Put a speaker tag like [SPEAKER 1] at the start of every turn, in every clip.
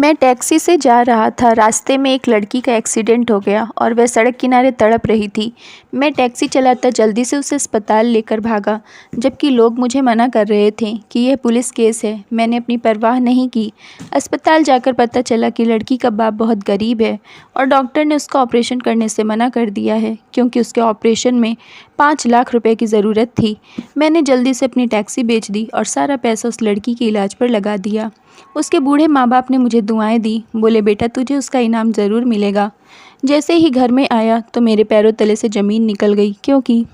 [SPEAKER 1] मैं टैक्सी से जा रहा था। रास्ते में एक लड़की का एक्सीडेंट हो गया और वह सड़क किनारे तड़प रही थी। मैं टैक्सी चलाता जल्दी से उसे अस्पताल लेकर भागा, जबकि लोग मुझे मना कर रहे थे कि यह पुलिस केस है। मैंने अपनी परवाह नहीं की। अस्पताल जाकर पता चला कि लड़की का बाप बहुत गरीब है और डॉक्टर ने उसका ऑपरेशन करने से मना कर दिया है, क्योंकि उसके ऑपरेशन में 5 लाख रुपए की ज़रूरत थी। मैंने जल्दी से अपनी टैक्सी बेच दी और सारा पैसा उस लड़की के इलाज पर लगा दिया। उसके बूढ़े माँ बाप ने मुझे दुआएं दी। बोले, बेटा तुझे उसका इनाम ज़रूर मिलेगा। जैसे ही घर में आया तो मेरे पैरों तले से ज़मीन निकल गई, क्योंकि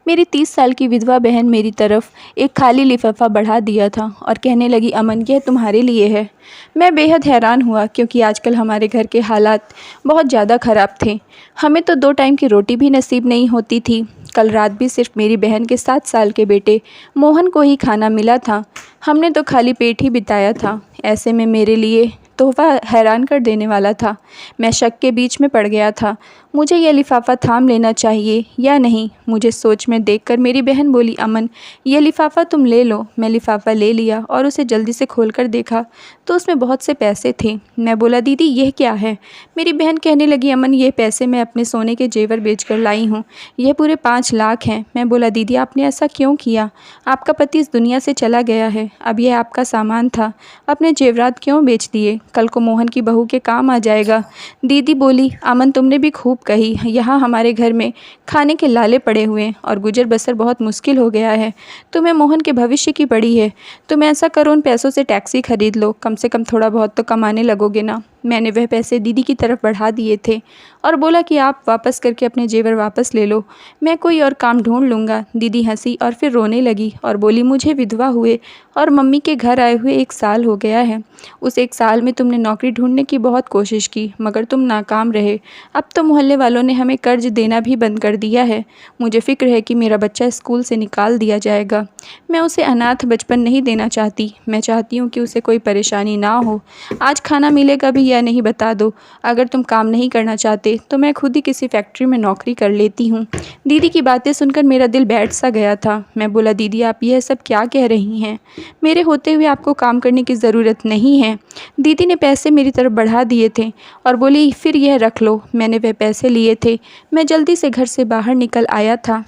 [SPEAKER 1] मेरी 30 साल की विधवा बहन मेरी तरफ एक खाली लिफाफा बढ़ा दिया था और कहने लगी, अमन यह तुम्हारे लिए है। मैं बेहद हैरान हुआ, क्योंकि आजकल हमारे घर के हालात बहुत ज़्यादा ख़राब थे। हमें तो 2 टाइम की रोटी भी नसीब नहीं होती थी। कल रात भी सिर्फ मेरी बहन के 7 साल के बेटे मोहन को ही खाना मिला था। हमने तो खाली पेट ही बिताया था। ऐसे में मेरे लिए तोहफ़ा हैरान कर देने वाला था। मैं शक के बीच में पड़ गया था। मुझे यह लिफाफा थाम लेना चाहिए या नहीं। मुझे सोच में देखकर मेरी बहन बोली, अमन यह लिफाफा तुम ले लो। मैं लिफाफा ले लिया और उसे जल्दी से खोलकर देखा तो उसमें बहुत से पैसे थे। मैं बोला, दीदी यह क्या है? मेरी बहन कहने लगी, अमन ये पैसे मैं अपने सोने के जेवर बेचकर लाई हूँ। यह पूरे 5 लाख हैं। मैं बोला, दीदी आपने ऐसा क्यों किया? आपका पति इस दुनिया से चला गया है। अब यह आपका सामान था। अपने जेवरात क्यों बेच दिए? कल को मोहन की बहू के काम आ जाएगा। दीदी बोली, अमन तुमने भी खूब कही। यहाँ हमारे घर में खाने के लाले पड़े हुए हैं और गुजर बसर बहुत मुश्किल हो गया है। तुम्हें मोहन के भविष्य की पड़ी है। तुम ऐसा करो, उन पैसों से टैक्सी खरीद लो। कम से कम थोड़ा बहुत तो कमाने लगोगे ना। मैंने वह पैसे दीदी की तरफ बढ़ा दिए थे और बोला कि आप वापस करके अपने जेवर वापस ले लो, मैं कोई और काम ढूंढ लूँगा। दीदी हंसी और फिर रोने लगी और बोली, मुझे विधवा हुए और मम्मी के घर आए हुए 1 साल हो गया है। उस 1 साल में तुमने नौकरी ढूंढने की बहुत कोशिश की, मगर तुम नाकाम रहे। अब तो मोहल्ले वालों ने हमें कर्ज देना भी बंद कर दिया है। मुझे फ़िक्र है कि मेरा बच्चा स्कूल से निकाल दिया जाएगा। मैं उसे अनाथ बचपन नहीं देना चाहती। मैं चाहती हूँ कि उसे कोई परेशानी ना हो। आज खाना मिलेगा भी या नहीं बता दो। अगर तुम काम नहीं करना चाहते तो मैं खुद ही किसी फैक्ट्री में नौकरी कर लेती हूँ। दीदी की बातें सुनकर मेरा दिल बैठ सा गया था। मैं बोला, दीदी आप यह सब क्या कह रही हैं? मेरे होते हुए आपको काम करने की ज़रूरत नहीं है। दीदी ने पैसे मेरी तरफ बढ़ा दिए थे और बोली, फिर यह रख लो। मैंने वह पैसे लिए थे। मैं जल्दी से घर से बाहर निकल आया था।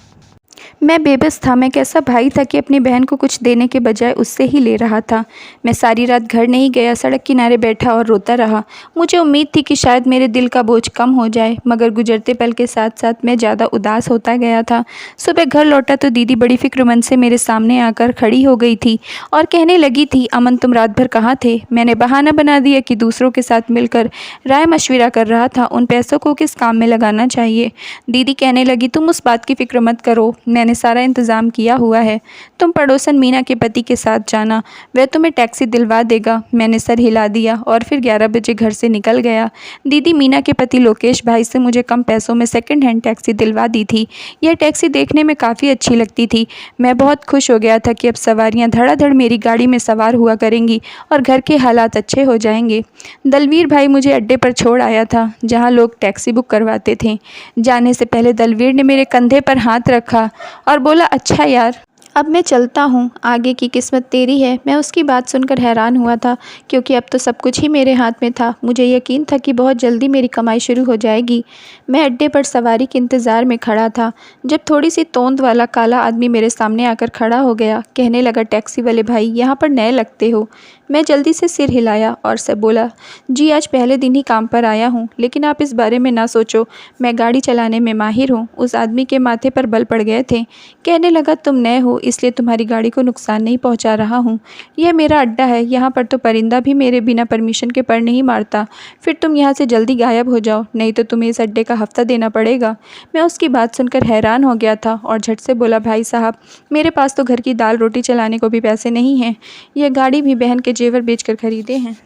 [SPEAKER 1] मैं बेबस था। मैं कैसा भाई था कि अपनी बहन को कुछ देने के बजाय उससे ही ले रहा था। मैं सारी रात घर नहीं गया, सड़क किनारे बैठा और रोता रहा। मुझे उम्मीद थी कि शायद मेरे दिल का बोझ कम हो जाए, मगर गुजरते पल के साथ साथ मैं ज़्यादा उदास होता गया था। सुबह घर लौटा तो दीदी बड़ी फिक्रमंद से मेरे सामने आकर खड़ी हो गई थी और कहने लगी थी, अमन तुम रात भर कहाँ थे? मैंने बहाना बना दिया कि दूसरों के साथ मिलकर राय मशविरा कर रहा था, उन पैसों को किस काम में लगाना चाहिए। दीदी कहने लगी, तुम उस बात की फिक्र मत करो, मैंने सारा इंतज़ाम किया हुआ है। तुम पड़ोसन मीना के पति के साथ जाना, वह तुम्हें टैक्सी दिलवा देगा। मैंने सर हिला दिया और फिर 11 बजे घर से निकल गया। दीदी मीना के पति लोकेश भाई से मुझे कम पैसों में सेकंड हैंड टैक्सी दिलवा दी थी। यह टैक्सी देखने में काफ़ी अच्छी लगती थी। मैं बहुत खुश हो गया था कि अब सवारियां धड़ाधड़ मेरी गाड़ी में सवार हुआ करेंगी और घर के हालात अच्छे हो जाएंगे। दलवीर भाई मुझे अड्डे पर छोड़ आया था, जहाँ लोग टैक्सी बुक करवाते थे। जाने से पहले दलवीर ने मेरे कंधे पर हाथ रखा और बोला, अच्छा यार अब मैं चलता हूँ, आगे की किस्मत तेरी है। मैं उसकी बात सुनकर हैरान हुआ था, क्योंकि अब तो सब कुछ ही मेरे हाथ में था। मुझे यकीन था कि बहुत जल्दी मेरी कमाई शुरू हो जाएगी। मैं अड्डे पर सवारी के इंतज़ार में खड़ा था, जब थोड़ी सी तोंद वाला काला आदमी मेरे सामने आकर खड़ा हो गया। कहने लगा, टैक्सी वाले भाई यहाँ पर नए लगते हो? मैं जल्दी से सिर हिलाया और से बोला, जी आज पहले दिन ही काम पर आया हूँ, लेकिन आप इस बारे में ना सोचो, मैं गाड़ी चलाने में माहिर हूँ। उस आदमी के माथे पर बल पड़ गए थे। कहने लगा, तुम नए हो इसलिए तुम्हारी गाड़ी को नुकसान नहीं पहुँचा रहा हूँ। यह मेरा अड्डा है, यहाँ पर तो परिंदा भी मेरे बिना परमिशन के पर नहीं मारता। फिर तुम यहाँ से जल्दी गायब हो जाओ, नहीं तो तुम्हें इस अड्डे का हफ्ता देना पड़ेगा। मैं उसकी बात सुनकर हैरान हो गया था और झट से बोला, भाई साहब मेरे पास तो घर की दाल रोटी चलाने को भी पैसे नहीं हैं। यह गाड़ी भी बहन के जेवर बेचकर खरीदे हैं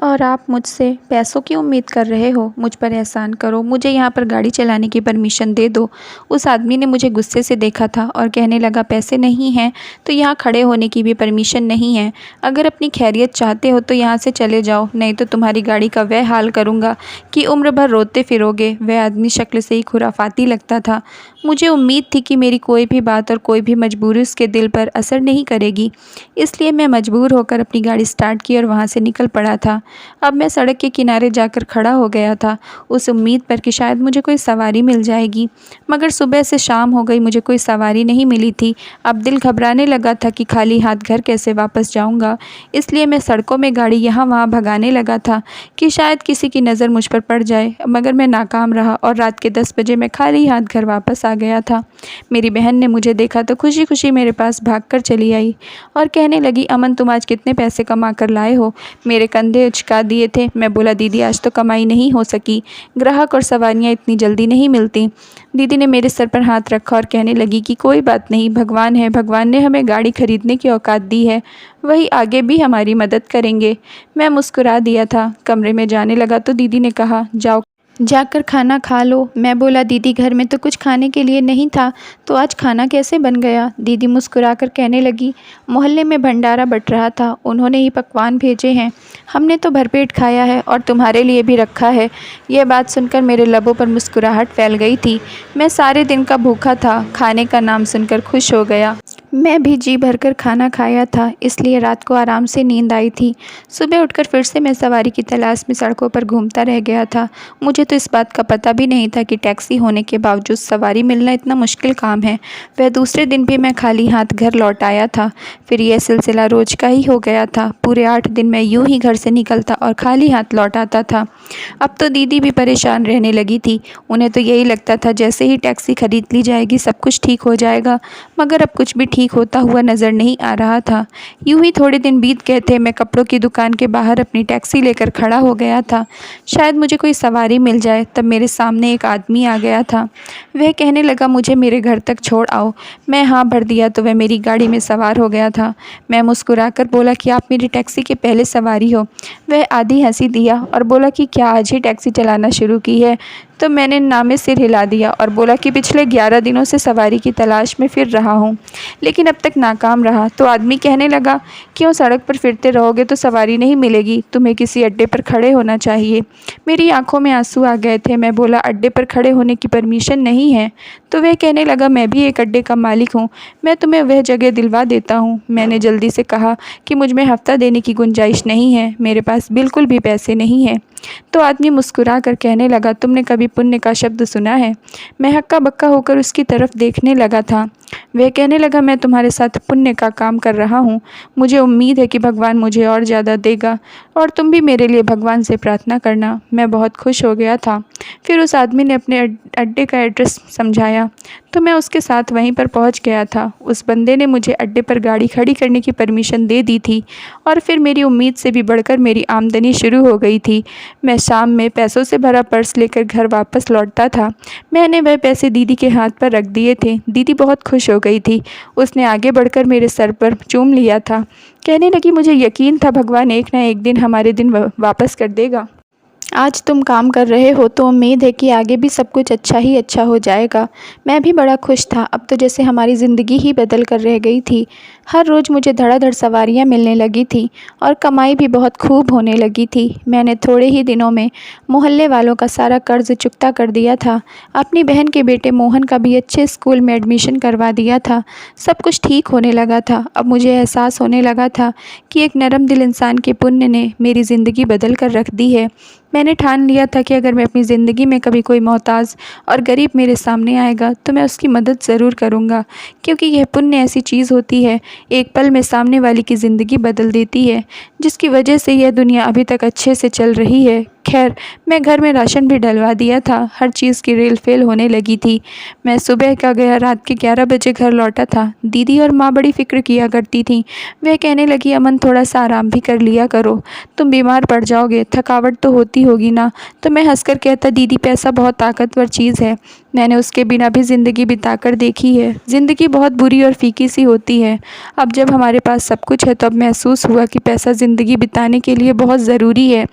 [SPEAKER 1] और आप मुझसे पैसों की उम्मीद कर रहे हो। मुझ पर एहसान करो, मुझे यहाँ पर गाड़ी चलाने की परमिशन दे दो। उस आदमी ने मुझे गुस्से से देखा था और कहने लगा, पैसे नहीं हैं तो यहाँ खड़े होने की भी परमिशन नहीं है। अगर अपनी खैरियत चाहते हो तो यहाँ से चले जाओ, नहीं तो तुम्हारी गाड़ी का वह हाल करूँगा कि उम्र भर रोते फिरोगे। वह आदमी शक्ल से ही खुराफाती लगता था। मुझे उम्मीद थी कि मेरी कोई भी बात और कोई भी मजबूरी उसके दिल पर असर नहीं करेगी, इसलिए मैं मजबूर होकर अपनी गाड़ी स्टार्ट की और वहाँ से निकल पड़ा था। था। अब मैं सड़क के किनारे जाकर खड़ा हो गया था, उस उम्मीद पर कि शायद मुझे कोई सवारी मिल जाएगी। मगर सुबह से शाम हो गई, मुझे कोई सवारी नहीं मिली थी। अब दिल घबराने लगा था कि खाली हाथ घर कैसे वापस जाऊंगा। इसलिए मैं सड़कों में गाड़ी यहाँ वहाँ भगाने लगा था कि शायद किसी की नज़र मुझ पर पड़ जाए। मगर मैं नाकाम रहा और रात के 10 बजे मैं खाली हाथ घर वापस आ गया था। मेरी बहन ने मुझे देखा तो खुशी खुशी मेरे पास भागकर चली आई और कहने लगी, अमन तुम आज कितने पैसे कमा कर लाए हो। मेरे कंधे उचका दिए थे। मैं बोला, दीदी आज तो कमाई नहीं हो सकी, ग्राहक और सवारियाँ इतनी जल्दी नहीं मिलती। दीदी ने मेरे सर पर हाथ रखा और कहने लगी कि कोई बात नहीं, भगवान है, भगवान ने हमें गाड़ी खरीदने की औकात दी है, वही आगे भी हमारी मदद करेंगे। मैं मुस्कुरा दिया था। कमरे में जाने लगा तो दीदी ने कहा, जाओ जाकर खाना खा लो। मैं बोला, दीदी घर में तो कुछ खाने के लिए नहीं था, तो आज खाना कैसे बन गया। दीदी मुस्कुराकर कहने लगी, मोहल्ले में भंडारा बट रहा था, उन्होंने ही पकवान भेजे हैं, हमने तो भरपेट खाया है और तुम्हारे लिए भी रखा है। यह बात सुनकर मेरे लबों पर मुस्कुराहट फैल गई थी। मैं सारे दिन का भूखा था, खाने का नाम सुनकर खुश हो गया। मैं भी जी भरकर खाना खाया था, इसलिए रात को आराम से नींद आई थी। सुबह उठकर फिर से मैं सवारी की तलाश में सड़कों पर घूमता रह गया था। मुझे तो इस बात का पता भी नहीं था कि टैक्सी होने के बावजूद सवारी मिलना इतना मुश्किल काम है। वह दूसरे दिन भी मैं खाली हाथ घर लौट आया था। फिर यह सिलसिला रोज का ही हो गया था। पूरे 8 दिन मैं यूं ही घर से निकलता और खाली हाथ लौट आता था। अब तो दीदी भी परेशान रहने लगी थी। उन्हें तो यही लगता था जैसे ही टैक्सी खरीद ली जाएगी सब कुछ ठीक हो जाएगा, मगर अब कुछ भी ठीक होता हुआ नज़र नहीं आ रहा था। यूं ही थोड़े दिन बीत गए थे। मैं कपड़ों की दुकान के बाहर अपनी टैक्सी लेकर खड़ा हो गया था, शायद मुझे कोई सवारी मिल जाए। तब मेरे सामने एक आदमी आ गया था। वह कहने लगा, मुझे मेरे घर तक छोड़ आओ। मैं हाँ भर दिया तो वह मेरी गाड़ी में सवार हो गया था। मैं मुस्कुराकर बोला कि आप मेरी टैक्सी के पहले सवारी हो। वह आधी हंसी दिया और बोला कि क्या आज ही टैक्सी चलाना शुरू की है। तो मैंने नामे सिर हिला दिया और बोला कि पिछले 11 दिनों से सवारी की तलाश में फिर रहा हूँ, लेकिन अब तक नाकाम रहा। तो आदमी कहने लगा, क्यों सड़क पर फिरते रहोगे तो सवारी नहीं मिलेगी, तुम्हें किसी अड्डे पर खड़े होना चाहिए। मेरी आंखों में आंसू आ गए थे। मैं बोला, अड्डे पर खड़े होने की परमिशन नहीं है। तो वह कहने लगा, मैं भी एक अड्डे का मालिक हूँ, मैं तुम्हें वह जगह दिलवा देता हूँ। मैंने जल्दी से कहा कि मुझ में हफ्ता देने की गुंजाइश नहीं है, मेरे पास बिल्कुल भी पैसे नहीं हैं। तो आदमी मुस्कुरा कर कहने लगा, तुमने कभी पुण्य का शब्द सुना है। मैं हक्का बक्का होकर उसकी तरफ देखने लगा था। वह कहने लगा, मैं तुम्हारे साथ पुण्य का काम कर रहा हूँ, मुझे उम्मीद है कि भगवान मुझे और ज़्यादा देगा और तुम भी मेरे लिए भगवान से प्रार्थना करना। मैं बहुत खुश हो गया था। फिर उस आदमी ने अपने अड्डे का एड्रेस समझाया तो मैं उसके साथ वहीं पर पहुंच गया था। उस बंदे ने मुझे अड्डे पर गाड़ी खड़ी करने की परमिशन दे दी थी और फिर मेरी उम्मीद से भी बढ़कर मेरी आमदनी शुरू हो गई थी। मैं शाम में पैसों से भरा पर्स लेकर घर वापस लौटता था। मैंने वह पैसे दीदी के हाथ पर रख दिए थे। दीदी बहुत खुश हो गई थी। उसने आगे बढ़कर मेरे सर पर चूम लिया था। कहने लगी, मुझे यकीन था भगवान एक ना एक दिन हमारे दिन वापस कर देगा। आज तुम काम कर रहे हो तो उम्मीद है कि आगे भी सब कुछ अच्छा ही अच्छा हो जाएगा। मैं भी बड़ा खुश था। अब तो जैसे हमारी ज़िंदगी ही बदल कर रह गई थी। हर रोज़ मुझे धड़ाधड़ सवारियां मिलने लगी थी और कमाई भी बहुत खूब होने लगी थी। मैंने थोड़े ही दिनों में मोहल्ले वालों का सारा कर्ज चुकता कर दिया था। अपनी बहन के बेटे मोहन का भी अच्छे स्कूल में एडमिशन करवा दिया था। सब कुछ ठीक होने लगा था। अब मुझे एहसास होने लगा था कि एक नरम दिल इंसान के पुण्य ने मेरी ज़िंदगी बदल कर रख दी है। मैंने ठान लिया था कि अगर मैं अपनी ज़िंदगी में कभी कोई मोहताज और गरीब मेरे सामने आएगा तो मैं उसकी मदद ज़रूर करूँगा, क्योंकि यह पुण्य ऐसी चीज़ होती है, एक पल में सामने वाले की ज़िंदगी बदल देती है, जिसकी वजह से यह दुनिया अभी तक अच्छे से चल रही है। खैर, मैं घर में राशन भी डलवा दिया था। हर चीज़ की रेल फेल होने लगी थी। मैं सुबह का गया, रात के 11 बजे घर लौटा था। दीदी और माँ बड़ी फिक्र किया करती थीं। वह कहने लगी, अमन थोड़ा सा आराम भी कर लिया करो, तुम बीमार पड़ जाओगे, थकावट तो होती होगी ना। तो मैं हंसकर कहता, दीदी पैसा बहुत ताकतवर चीज़ है, मैंने उसके बिना भी ज़िंदगी बिताकर देखी है। ज़िंदगी बहुत बुरी और फीकी सी होती है। अब जब हमारे पास सब कुछ है तो अब महसूस हुआ कि पैसा ज़िंदगी बिताने के लिए बहुत ज़रूरी है,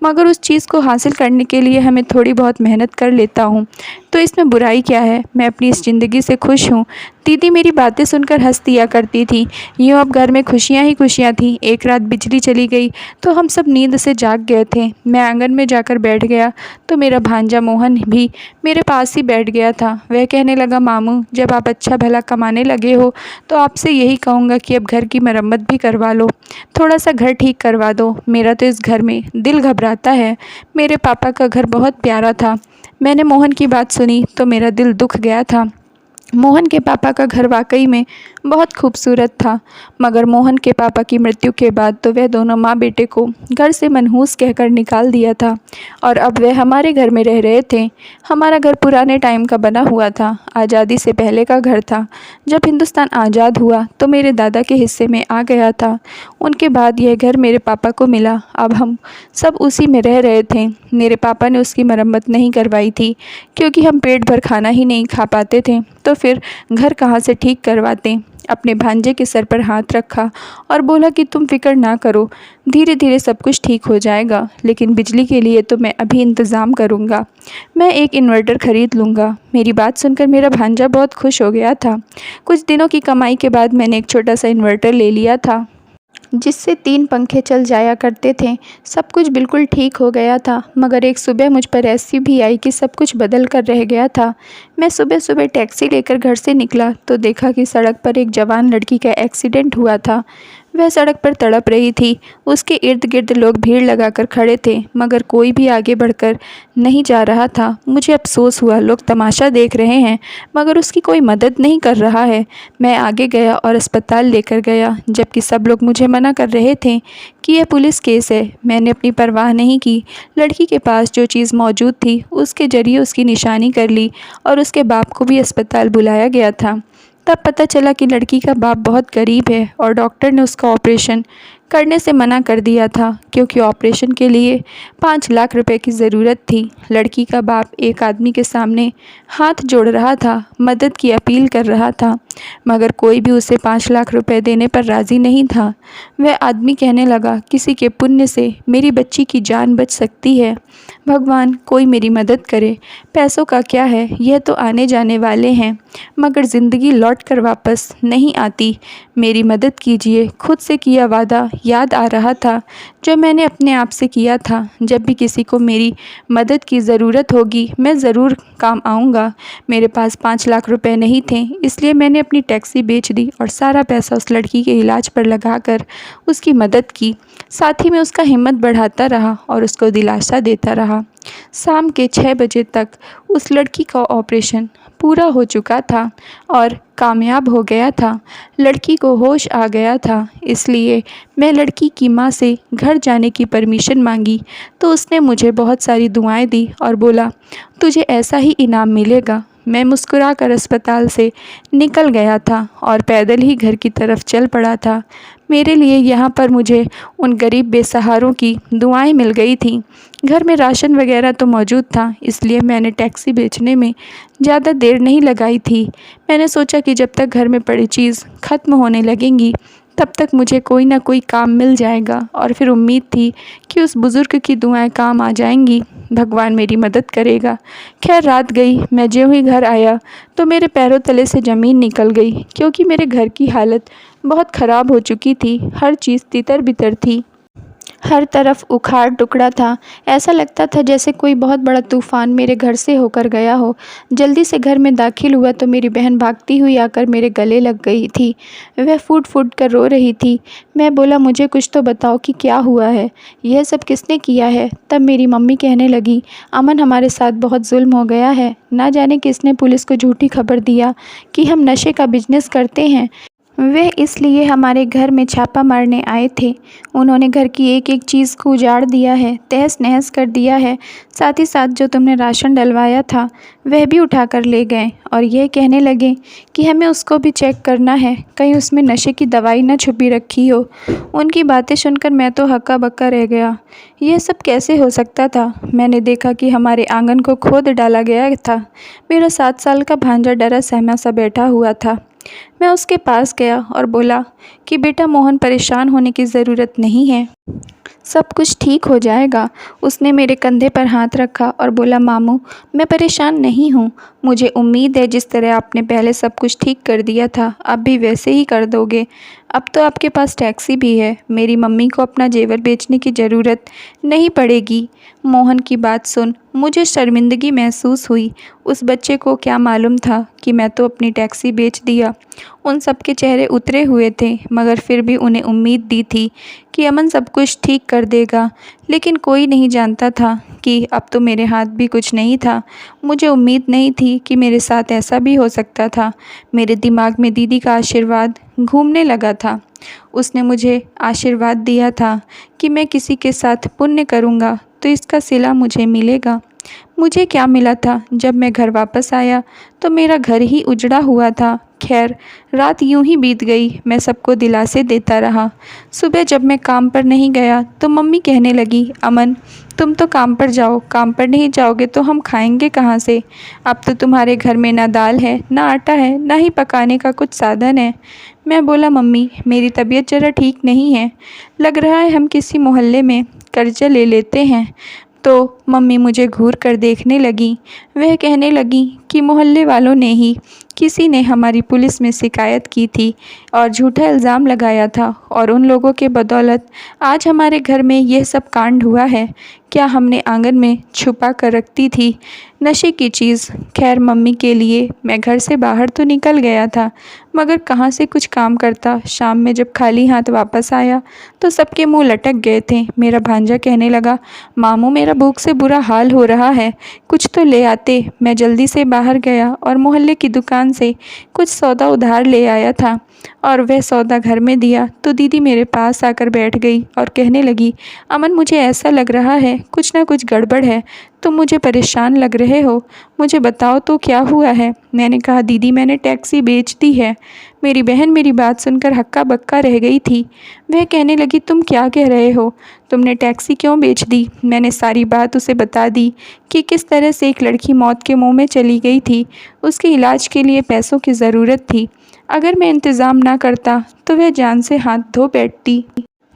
[SPEAKER 1] मगर उस चीज़ को हासिल करने के लिए हमें थोड़ी बहुत मेहनत कर लेता हूँ, तो इसमें बुराई क्या है। मैं अपनी इस ज़िंदगी से खुश हूँ। दीदी मेरी बातें सुनकर हंस दिया करती थी। यूँ अब घर में खुशियाँ ही खुशियाँ थीं। एक रात बिजली चली गई तो हम सब नींद से जाग गए थे। मैं आंगन में जाकर बैठ गया तो मेरा भांजा मोहन भी मेरे पास ही बैठ गया था। वह कहने लगा, मामू जब आप अच्छा भला कमाने लगे हो तो आपसे यही कहूँगा कि अब घर की मरम्मत भी करवा लो, थोड़ा सा घर ठीक करवा दो। मेरा तो इस घर में दिल घबराता है। मेरे पापा का घर बहुत प्यारा था। मैंने मोहन की बात सुनी तो मेरा दिल दुख गया था। मोहन के पापा का घर वाकई में बहुत खूबसूरत था, मगर मोहन के पापा की मृत्यु के बाद तो वह दोनों माँ बेटे को घर से मनहूस कहकर निकाल दिया था और अब वह हमारे घर में रह रहे थे। हमारा घर पुराने टाइम का बना हुआ था, आज़ादी से पहले का घर था। जब हिंदुस्तान आज़ाद हुआ तो मेरे दादा के हिस्से में आ गया था। उनके बाद यह घर मेरे पापा को मिला। अब हम सब उसी में रह रहे थे। मेरे पापा ने उसकी मरम्मत नहीं करवाई थी क्योंकि हम पेट भर खाना ही नहीं खा पाते थे, तो फिर घर कहाँ से ठीक करवाते। अपने भांजे के सर पर हाथ रखा और बोला कि तुम फिक्र ना करो, धीरे धीरे सब कुछ ठीक हो जाएगा, लेकिन बिजली के लिए तो मैं अभी इंतज़ाम करूँगा। मैं एक इन्वर्टर ख़रीद लूँगा। मेरी बात सुनकर मेरा भांजा बहुत खुश हो गया था। कुछ दिनों की कमाई के बाद मैंने एक छोटा सा इन्वर्टर ले लिया था जिससे 3 पंखे चल जाया करते थे। सब कुछ बिल्कुल ठीक हो गया था, मगर एक सुबह मुझ पर ऐसी भी आई कि सब कुछ बदल कर रह गया था। मैं सुबह सुबह टैक्सी लेकर घर से निकला तो देखा कि सड़क पर एक जवान लड़की का एक्सीडेंट हुआ था। वह सड़क पर तड़प रही थी। उसके इर्द गिर्द लोग भीड़ लगाकर खड़े थे, मगर कोई भी आगे बढ़कर नहीं जा रहा था। मुझे अफसोस हुआ, लोग तमाशा देख रहे हैं मगर उसकी कोई मदद नहीं कर रहा है। मैं आगे गया और अस्पताल लेकर गया, जबकि सब लोग मुझे मना कर रहे थे कि यह पुलिस केस है। मैंने अपनी परवाह नहीं की। लड़की के पास जो चीज़ मौजूद थी उसके ज़रिए उसकी निशानी कर ली और उसके बाप को भी अस्पताल बुलाया गया था। तब पता चला कि लड़की का बाप बहुत गरीब है और डॉक्टर ने उसका ऑपरेशन करने से मना कर दिया था क्योंकि ऑपरेशन के लिए 5 लाख रुपए की ज़रूरत थी। लड़की का बाप एक आदमी के सामने हाथ जोड़ रहा था, मदद की अपील कर रहा था, मगर कोई भी उसे 5 लाख रुपए देने पर राज़ी नहीं था। वह आदमी कहने लगा, किसी के पुण्य से मेरी बच्ची की जान बच सकती है। भगवान कोई मेरी मदद करे। पैसों का क्या है, यह तो आने जाने वाले हैं, मगर ज़िंदगी लौट कर वापस नहीं आती। मेरी मदद कीजिए। खुद से किया वादा याद आ रहा था जो मैंने अपने आप से किया था। जब भी किसी को मेरी मदद की ज़रूरत होगी मैं ज़रूर काम आऊँगा। मेरे पास 5 लाख रुपए नहीं थे, इसलिए मैंने अपनी टैक्सी बेच दी और सारा पैसा उस लड़की के इलाज पर लगाकर उसकी मदद की। साथ ही मैं उसका हिम्मत बढ़ाता रहा और उसको दिलासा देता रहा। शाम के 6 बजे तक उस लड़की का ऑपरेशन पूरा हो चुका था और कामयाब हो गया था। लड़की को होश आ गया था। इसलिए मैं लड़की की माँ से घर जाने की परमिशन मांगी तो उसने मुझे बहुत सारी दुआएं दी और बोला, तुझे ऐसा ही इनाम मिलेगा। मैं मुस्कुराकर अस्पताल से निकल गया था और पैदल ही घर की तरफ चल पड़ा था। मेरे लिए यहाँ पर मुझे उन गरीब बेसहारों की दुआएं मिल गई थीं। घर में राशन वगैरह तो मौजूद था, इसलिए मैंने टैक्सी बेचने में ज़्यादा देर नहीं लगाई थी। मैंने सोचा कि जब तक घर में पड़ी चीज़ ख़त्म होने लगेंगी तब तक मुझे कोई ना कोई काम मिल जाएगा, और फिर उम्मीद थी कि उस बुज़ुर्ग की दुआएं काम आ जाएंगी, भगवान मेरी मदद करेगा। खैर रात गई। मैं ज्यों ही घर आया तो मेरे पैरों तले से ज़मीन निकल गई क्योंकि मेरे घर की हालत बहुत ख़राब हो चुकी थी। हर चीज़ तितर बितर थी, हर तरफ उखाड़ टुकड़ा था। ऐसा लगता था जैसे कोई बहुत बड़ा तूफ़ान मेरे घर से होकर गया हो। जल्दी से घर में दाखिल हुआ तो मेरी बहन भागती हुई आकर मेरे गले लग गई थी। वह फूट फूट कर रो रही थी। मैं बोला, मुझे कुछ तो बताओ कि क्या हुआ है, यह सब किसने किया है। तब मेरी मम्मी कहने लगी, अमन हमारे साथ बहुत जुल्म हो गया है। ना जाने किसने पुलिस को झूठी खबर दिया कि हम नशे का बिजनेस करते हैं। वे इसलिए हमारे घर में छापा मारने आए थे। उन्होंने घर की एक एक चीज़ को उजाड़ दिया है, तहस नहस कर दिया है। साथ ही साथ जो तुमने राशन डलवाया था वह भी उठा कर ले गए और यह कहने लगे कि हमें उसको भी चेक करना है, कहीं उसमें नशे की दवाई न छुपी रखी हो। उनकी बातें सुनकर मैं तो हक्का बक्का रह गया। यह सब कैसे हो सकता था। मैंने देखा कि हमारे आंगन को खोद डाला गया था। मेरा 7 साल का भांजा डरा सहमा सा बैठा हुआ था। मैं उसके पास गया और बोला कि बेटा मोहन, परेशान होने की ज़रूरत नहीं है, सब कुछ ठीक हो जाएगा। उसने मेरे कंधे पर हाथ रखा और बोला, मामू मैं परेशान नहीं हूँ। मुझे उम्मीद है जिस तरह आपने पहले सब कुछ ठीक कर दिया था अब भी वैसे ही कर दोगे। अब तो आपके पास टैक्सी भी है, मेरी मम्मी को अपना जेवर बेचने की ज़रूरत नहीं पड़ेगी। मोहन की बात सुन मुझे शर्मिंदगी महसूस हुई। उस बच्चे को क्या मालूम था कि मैं तो अपनी टैक्सी बेच दिया। उन सब के चेहरे उतरे हुए थे, मगर फिर भी उन्हें उम्मीद दी थी कि अमन सब कुछ ठीक कर देगा। लेकिन कोई नहीं जानता था कि अब तो मेरे हाथ भी कुछ नहीं था। मुझे उम्मीद नहीं थी कि मेरे साथ ऐसा भी हो सकता था। मेरे दिमाग में दीदी का आशीर्वाद घूमने लगा था। उसने मुझे आशीर्वाद दिया था कि मैं किसी के साथ पुण्य करूँगा तो इसका सिला मुझे मिलेगा। मुझे क्या मिला था? जब मैं घर वापस आया तो मेरा घर ही उजड़ा हुआ था। खैर, रात यूं ही बीत गई। मैं सबको दिलासे देता रहा। सुबह जब मैं काम पर नहीं गया तो मम्मी कहने लगी, अमन तुम तो काम पर जाओ, काम पर नहीं जाओगे तो हम खाएंगे कहाँ से? अब तो तुम्हारे घर में ना दाल है, ना आटा है, ना ही पकाने का कुछ साधन है। मैं बोला, मम्मी मेरी तबीयत ज़रा ठीक नहीं है, लग रहा है हम किसी मोहल्ले में कर्जा ले लेते हैं। तो मम्मी मुझे घूर कर देखने लगी। वह कहने लगी कि मोहल्ले वालों ने ही, किसी ने हमारी पुलिस में शिकायत की थी और झूठा इल्ज़ाम लगाया था, और उन लोगों के बदौलत आज हमारे घर में यह सब कांड हुआ है। क्या हमने आंगन में छुपा कर रखती थी नशे की चीज़? खैर, मम्मी के लिए मैं घर से बाहर तो निकल गया था, मगर कहाँ से कुछ काम करता। शाम में जब खाली हाथ वापस आया तो सबके मुंह लटक गए थे। मेरा भांजा कहने लगा, मामू मेरा भूख से बुरा हाल हो रहा है, कुछ तो ले आते। मैं जल्दी से बाहर गया और मोहल्ले की दुकान से कुछ सौदा उधार ले आया था, और वह सौदा घर में दिया तो दीदी मेरे पास आकर बैठ गई और कहने लगी, अमन मुझे ऐसा लग रहा है कुछ ना कुछ गड़बड़ है, तुम मुझे परेशान लग रहे हो, मुझे बताओ तो क्या हुआ है? मैंने कहा, दीदी मैंने टैक्सी बेच दी है। मेरी बहन मेरी बात सुनकर हक्का बक्का रह गई थी। वह कहने लगी, तुम क्या कह रहे हो? तुमने टैक्सी क्यों बेच दी? मैंने सारी बात उसे बता दी कि किस तरह से एक लड़की मौत के मुंह में चली गई थी। उसके इलाज के लिए पैसों की ज़रूरत थी। अगर मैं इंतज़ाम ना करता तो वह जान से हाथ धो बैठती।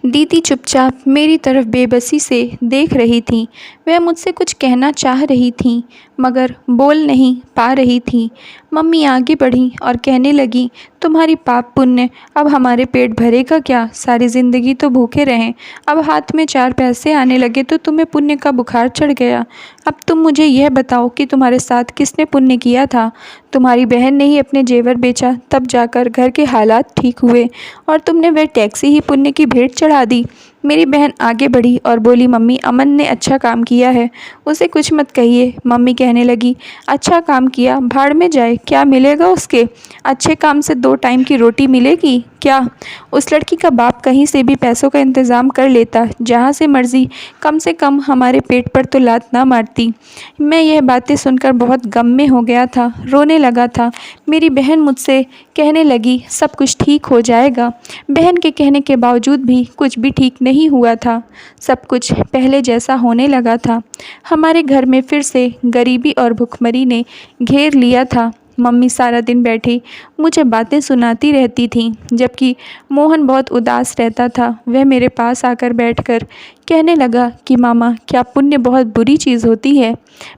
[SPEAKER 1] दीदी चुपचाप मेरी तरफ बेबसी से देख रही थी। वह मुझसे कुछ कहना चाह रही थी, मगर बोल नहीं पा रही थी। मम्मी आगे बढ़ी और कहने लगी, तुम्हारी पाप पुण्य अब हमारे पेट भरेगा क्या? सारी ज़िंदगी तो भूखे रहें, अब हाथ में 4 पैसे आने लगे तो तुम्हें पुण्य का बुखार चढ़ गया। अब तुम मुझे यह बताओ कि तुम्हारे साथ किसने पुण्य किया था? तुम्हारी बहन ने ही अपने जेवर बेचा, तब जाकर घर के हालात ठीक हुए, और तुमने वह टैक्सी ही पुण्य की भेंट चढ़ा दी। मेरी बहन आगे बढ़ी और बोली, मम्मी अमन ने अच्छा काम किया है, उसे कुछ मत कहिए। मम्मी कहने लगी, अच्छा काम किया, भाड़ में जाए, क्या मिलेगा उसके? अच्छे काम से 2 टाइम की रोटी मिलेगी क्या? उस लड़की का बाप कहीं से भी पैसों का इंतज़ाम कर लेता, जहाँ से मर्जी, कम से कम हमारे पेट पर तो लात ना मारती। मैं यह बातें सुनकर बहुत गम में हो गया था, रोने लगा था। मेरी बहन मुझसे कहने लगी, सब कुछ ठीक हो जाएगा। बहन के कहने के बावजूद भी कुछ भी ठीक नहीं हुआ था। सब कुछ पहले जैसा होने लगा था। हमारे घर में फिर से गरीबी और भुखमरी ने घेर लिया था। मम्मी सारा दिन बैठी मुझे बातें सुनाती रहती थीं, जबकि मोहन बहुत उदास रहता था। वह मेरे पास आकर बैठकर कहने लगा कि मामा, क्या पुण्य बहुत बुरी चीज़ होती है?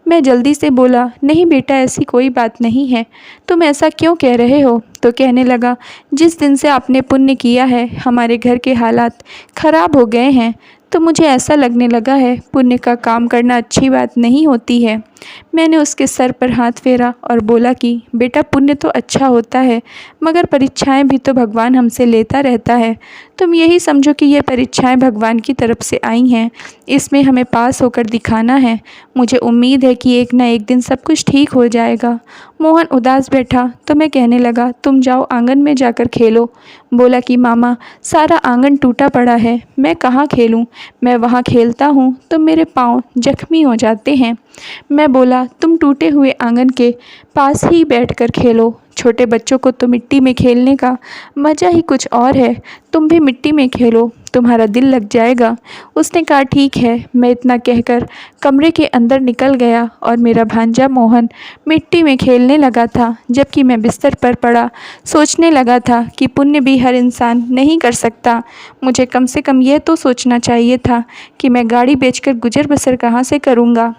[SPEAKER 1] मैं जल्दी से बोला, नहीं बेटा, ऐसी कोई बात नहीं है, तुम ऐसा क्यों कह रहे हो? तो कहने लगा, जिस दिन से आपने पुण्य किया है हमारे घर के हालात ख़राब हो गए हैं, तो मुझे ऐसा लगने लगा है पुण्य का काम करना अच्छी बात नहीं होती है। मैंने उसके सर पर हाथ फेरा और बोला कि बेटा, पुण्य तो अच्छा होता है, मगर परीक्षाएं भी तो भगवान हमसे लेता रहता है। तुम यही समझो कि ये परीक्षाएं भगवान की तरफ से आई हैं, इसमें हमें पास होकर दिखाना है। मुझे उम्मीद है कि एक ना एक दिन सब कुछ ठीक हो जाएगा। मोहन उदास बैठा तो मैं कहने लगा, तुम जाओ आंगन में जाकर खेलो। बोला कि मामा, सारा आंगन टूटा पड़ा है, मैं कहाँ खेलूँ? मैं वहाँ खेलता हूँ तो मेरे पाँव जख्मी हो जाते हैं। मैं बोला, तुम टूटे हुए आंगन के पास ही बैठकर खेलो। छोटे बच्चों को तो मिट्टी में खेलने का मज़ा ही कुछ और है, तुम भी मिट्टी में खेलो, तुम्हारा दिल लग जाएगा। उसने कहा, ठीक है। मैं इतना कहकर कमरे के अंदर निकल गया और मेरा भांजा मोहन मिट्टी में खेलने लगा था, जबकि मैं बिस्तर पर पड़ा सोचने लगा था कि पुण्य भी हर इंसान नहीं कर सकता। मुझे कम से कम यह तो सोचना चाहिए था कि मैं गाड़ी बेचकर गुजर बसर कहाँ से करूँगा।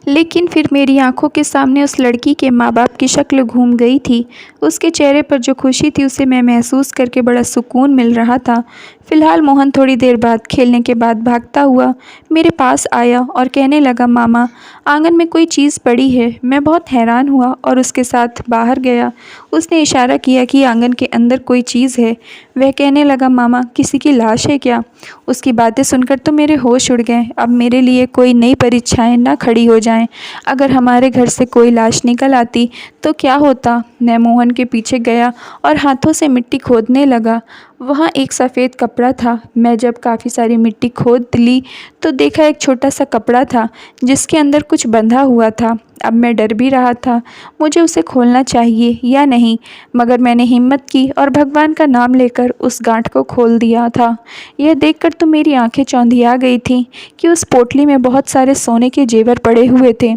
[SPEAKER 1] लेकिन फिर मेरी आंखों के सामने उस लड़की के माँ बाप की शक्ल घूम गई थी। उसके चेहरे पर जो खुशी थी उसे मैं महसूस करके बड़ा सुकून मिल रहा था। फिलहाल मोहन थोड़ी देर बाद खेलने के बाद भागता हुआ मेरे पास आया और कहने लगा, मामा आंगन में कोई चीज़ पड़ी है। मैं बहुत हैरान हुआ और उसके साथ बाहर गया। उसने इशारा किया कि आंगन के अंदर कोई चीज़ है। वह कहने लगा, मामा किसी की लाश है क्या? उसकी बातें सुनकर तो मेरे होश उड़ गए। अब मेरे लिए कोई नई परीक्षाएं ना खड़ी हो जाएं। अगर हमारे घर से कोई लाश निकल आती तो क्या होता? मैं मोहन के पीछे गया और हाथों से मिट्टी खोदने लगा। वहाँ एक सफ़ेद कपड़ा था। मैं जब काफ़ी सारी मिट्टी खोद ली तो देखा एक छोटा सा कपड़ा था जिसके अंदर कुछ बंधा हुआ था। अब मैं डर भी रहा था मुझे उसे खोलना चाहिए या नहीं, मगर मैंने हिम्मत की और भगवान का नाम लेकर उस गांठ को खोल दिया था। यह देखकर तो मेरी आंखें चौंधिया गई थीं कि उस पोटली में बहुत सारे सोने के जेवर पड़े हुए थे।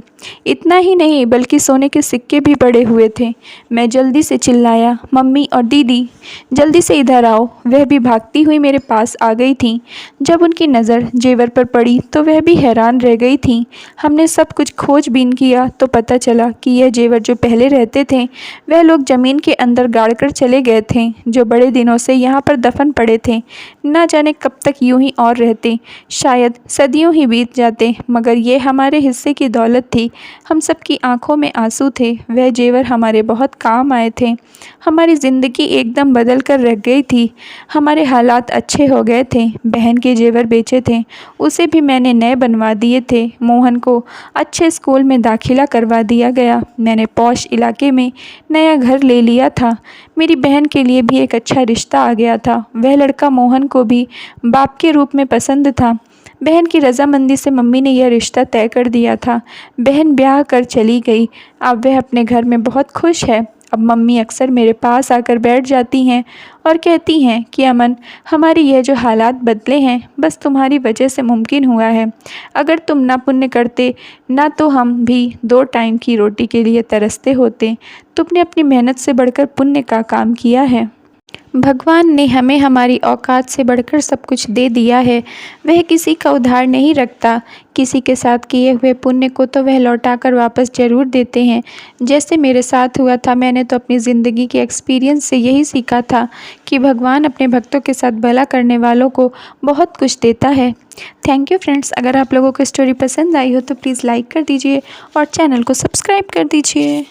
[SPEAKER 1] इतना ही नहीं बल्कि सोने के सिक्के भी पड़े हुए थे। मैं जल्दी से चिल्लाया, मम्मी और दीदी जल्दी से इधर आओ। वह भी भागती हुई मेरे पास आ गई थीं। जब उनकी नज़र जेवर पर पड़ी तो वह भी हैरान रह गई थीं। हमने सब कुछ खोजबीन किया तो पता चला कि यह जेवर जो पहले रहते थे वह लोग ज़मीन के अंदर गाड़कर चले गए थे, जो बड़े दिनों से यहाँ पर दफन पड़े थे। ना जाने कब तक यूं ही और रहते, शायद सदियों ही बीत जाते, मगर ये हमारे हिस्से की दौलत थी। हम सबकी आंखों में आंसू थे। वह जेवर हमारे बहुत काम आए थे। हमारी ज़िंदगी एकदम बदल कर रह गई थी। हमारे हालात अच्छे हो गए थे। बहन के जेवर बेचे थे, उसे भी मैंने नए बनवा दिए थे। मोहन को अच्छे स्कूल में दाखिला करवा दिया गया। मैंने पॉश इलाके में नया घर ले लिया था। मेरी बहन के लिए भी एक अच्छा रिश्ता आ गया था। वह लड़का मोहन को भी बाप के रूप में पसंद था। बहन की रजामंदी से मम्मी ने यह रिश्ता तय कर दिया था। बहन ब्याह कर चली गई। अब वह अपने घर में बहुत खुश है। अब मम्मी अक्सर मेरे पास आकर बैठ जाती हैं और कहती हैं कि अमन, हमारी यह जो हालात बदले हैं बस तुम्हारी वजह से मुमकिन हुआ है। अगर तुम ना पुण्य करते ना तो हम भी 2 टाइम की रोटी के लिए तरसते होते। तुमने अपनी मेहनत से बढ़कर पुण्य का काम किया है। भगवान ने हमें हमारी औकात से बढ़कर सब कुछ दे दिया है। वह किसी का उधार नहीं रखता। किसी के साथ किए हुए पुण्य को तो वह लौटाकर वापस ज़रूर देते हैं। जैसे मेरे साथ हुआ था, मैंने तो अपनी ज़िंदगी के एक्सपीरियंस से यही सीखा था कि भगवान अपने भक्तों के साथ भला करने वालों को बहुत कुछ देता है। Thank you friends. अगर आप लोगों को स्टोरी पसंद आई हो तो प्लीज़ लाइक कर दीजिए और चैनल को सब्सक्राइब कर दीजिए।